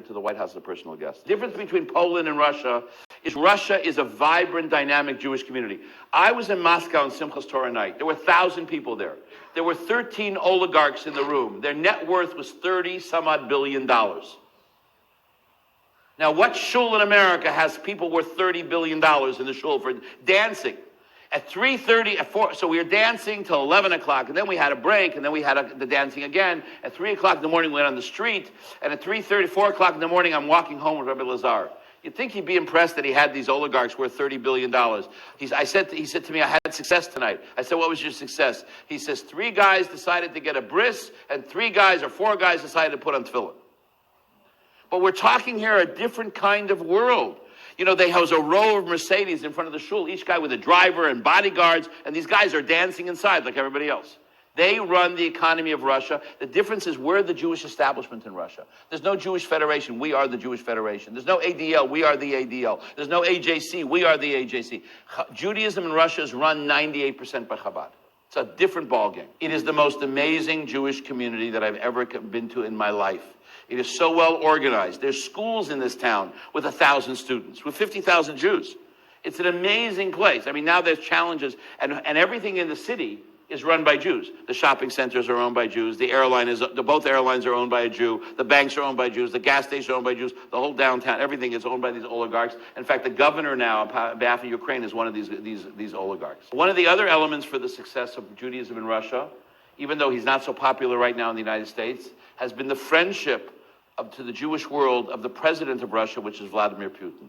invited to the White House as a personal guest. The difference between Poland and Russia is a vibrant, dynamic Jewish community. I was in Moscow on Simchas Torah night. There were 1,000 people there. There were 13 oligarchs in the room. Their net worth was $30-some-odd billion. Now, what shul in America has people worth $30 billion in the shul for dancing? At 3:30, at 4, so we were dancing till 11 o'clock, and then we had a break, and then we had the dancing again. At 3 o'clock in the morning, we went on the street, and at 3:30, 4 o'clock in the morning, I'm walking home with Rabbi Lazar. You'd think he'd be impressed that he had these oligarchs worth $30 billion. He said to me, I had success tonight. I said, what was your success? He says, 3 guys decided to get a bris, and 4 guys decided to put on tefillin. But we're talking here a different kind of world. You know, they house a row of Mercedes in front of the shul, each guy with a driver and bodyguards, and these guys are dancing inside like everybody else. They run the economy of Russia. The difference is we're the Jewish establishment in Russia. There's no Jewish Federation. We are the Jewish Federation. There's no ADL. We are the ADL. There's no AJC. We are the AJC. Judaism in Russia is run 98% by Chabad. It's a different ballgame. It is the most amazing Jewish community that I've ever been to in my life. It is so well organized. There's schools in this town with 1,000 students, with 50,000 Jews. It's an amazing place. I mean, now there's challenges, and everything in the city is run by Jews. The shopping centers are owned by Jews. Both airlines are owned by a Jew. The banks are owned by Jews. The gas stations are owned by Jews. The whole downtown, everything is owned by these oligarchs. In fact, the governor now, on behalf of Ukraine, is one of these oligarchs. One of the other elements for the success of Judaism in Russia, even though he's not so popular right now in the United States, has been the friendship to the Jewish world of the president of Russia, which is Vladimir Putin.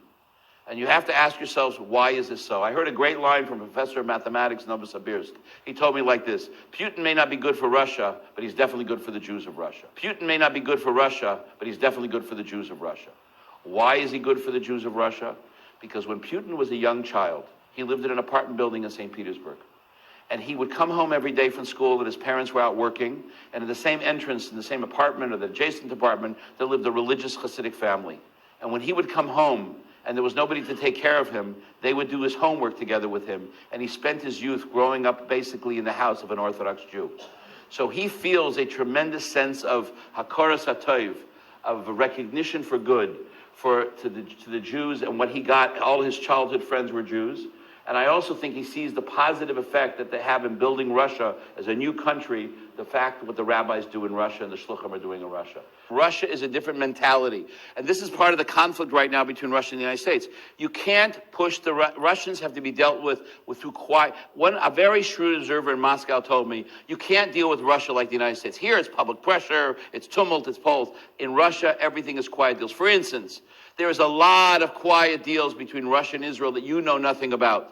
And you have to ask yourselves, why is this so? I heard a great line from a professor of mathematics, Novosibirsk. He told me like this: Putin may not be good for Russia, but he's definitely good for the Jews of Russia. Putin may not be good for Russia, but he's definitely good for the Jews of Russia. Why is he good for the Jews of Russia? Because when Putin was a young child, he lived in an apartment building in St. Petersburg. And he would come home every day from school, and his parents were out working, and in the same entrance, in the same apartment or the adjacent apartment, there lived a religious Hasidic family. And when he would come home, and there was nobody to take care of him, they would do his homework together with him. And he spent his youth growing up basically in the house of an Orthodox Jew. So he feels a tremendous sense of hakaras hatov, of recognition for good, to the Jews, and what he got. All his childhood friends were Jews. And I also think he sees the positive effect that they have in building Russia as a new country, the fact what the rabbis do in Russia and the shluchim are doing in Russia. Russia is a different mentality. And this is part of the conflict right now between Russia and the United States. You can't push the Russians have to be dealt with through quiet. A very shrewd observer in Moscow told me, you can't deal with Russia like the United States. Here it's public pressure, it's tumult, it's polls. In Russia, everything is quiet deals. For instance, there is a lot of quiet deals between Russia and Israel that you know nothing about.